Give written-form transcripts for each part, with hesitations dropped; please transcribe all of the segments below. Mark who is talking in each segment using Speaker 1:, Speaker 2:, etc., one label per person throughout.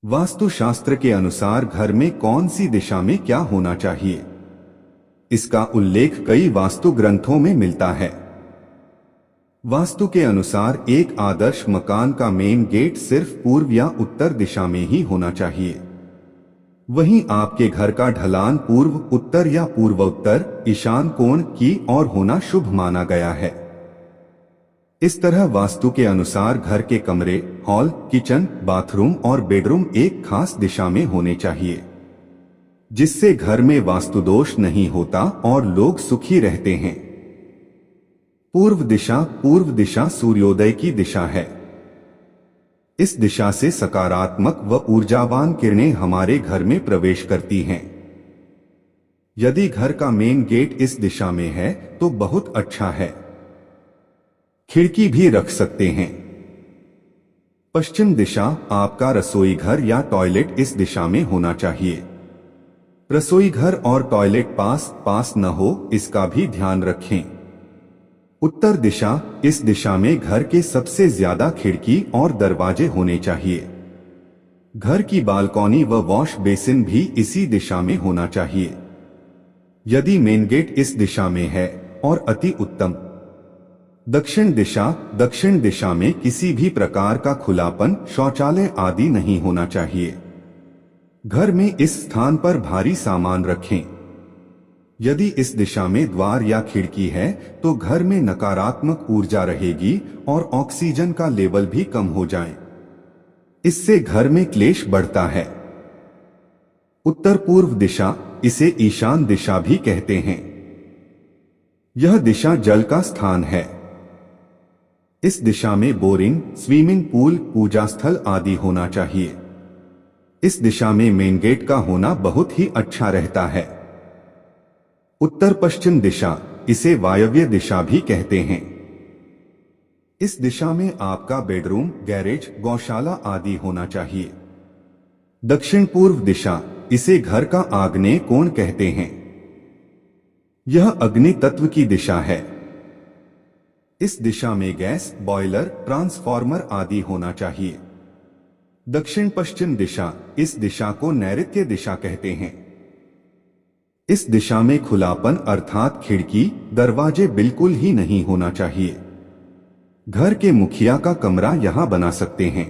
Speaker 1: वास्तुशास्त्र के अनुसार घर में कौन सी दिशा में क्या होना चाहिए, इसका उल्लेख कई वास्तु ग्रंथों में मिलता है। वास्तु के अनुसार एक आदर्श मकान का मेन गेट सिर्फ पूर्व या उत्तर दिशा में ही होना चाहिए। वहीं आपके घर का ढलान पूर्व उत्तर या पूर्वोत्तर ईशान कोण की ओर होना शुभ माना गया है। इस तरह वास्तु के अनुसार घर के कमरे, हॉल, किचन, बाथरूम और बेडरूम एक खास दिशा में होने चाहिए, जिससे घर में वास्तु दोष नहीं होता और लोग सुखी रहते हैं। पूर्व दिशा सूर्योदय की दिशा है। इस दिशा से सकारात्मक व ऊर्जावान किरणें हमारे घर में प्रवेश करती हैं। यदि घर का मेन गेट इस दिशा में है तो बहुत अच्छा है। खिड़की भी रख सकते हैं। पश्चिम दिशा, आपका रसोई घर या टॉयलेट इस दिशा में होना चाहिए। रसोई घर और टॉयलेट पास न हो, इसका भी ध्यान रखें। उत्तर दिशा, इस दिशा में घर के सबसे ज्यादा खिड़की और दरवाजे होने चाहिए। घर की बालकनी व वॉश बेसिन भी इसी दिशा में होना चाहिए। यदि मेन गेट इस दिशा में है और अति उत्तम। दक्षिण दिशा में किसी भी प्रकार का खुलापन, शौचालय आदि नहीं होना चाहिए। घर में इस स्थान पर भारी सामान रखें। यदि इस दिशा में द्वार या खिड़की है तो घर में नकारात्मक ऊर्जा रहेगी और ऑक्सीजन का लेवल भी कम हो जाए। इससे घर में क्लेश बढ़ता है। उत्तर पूर्व दिशा, इसे ईशान दिशा भी कहते हैं। यह दिशा जल का स्थान है। इस दिशा में बोरिंग, स्विमिंग पूल, पूजा स्थल आदि होना चाहिए। इस दिशा में मेन गेट का होना बहुत ही अच्छा रहता है। उत्तर पश्चिम दिशा, इसे वायव्य दिशा भी कहते हैं। इस दिशा में आपका बेडरूम, गैरेज, गौशाला आदि होना चाहिए। दक्षिण पूर्व दिशा, इसे घर का आग्नेय कोण कहते हैं। यह अग्नि तत्व की दिशा है। इस दिशा में गैस, बॉयलर, ट्रांसफार्मर आदि होना चाहिए। दक्षिण पश्चिम दिशा, इस दिशा को नैऋत्य दिशा कहते हैं। इस दिशा में खुलापन अर्थात खिड़की, दरवाजे बिल्कुल ही नहीं होना चाहिए। घर के मुखिया का कमरा यहां बना सकते हैं।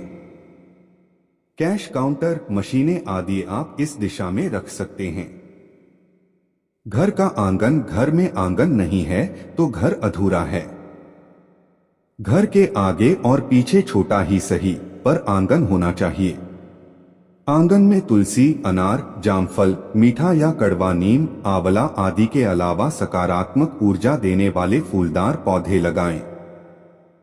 Speaker 1: कैश काउंटर, मशीनें आदि आप इस दिशा में रख सकते हैं। घर का आंगन, घर में आंगन नहीं है तो घर अधूरा है। घर के आगे और पीछे छोटा ही सही पर आंगन होना चाहिए। आंगन में तुलसी, अनार, जामफल, मीठा या कड़वा नीम, आंवला आदि के अलावा सकारात्मक ऊर्जा देने वाले फूलदार पौधे लगाएं।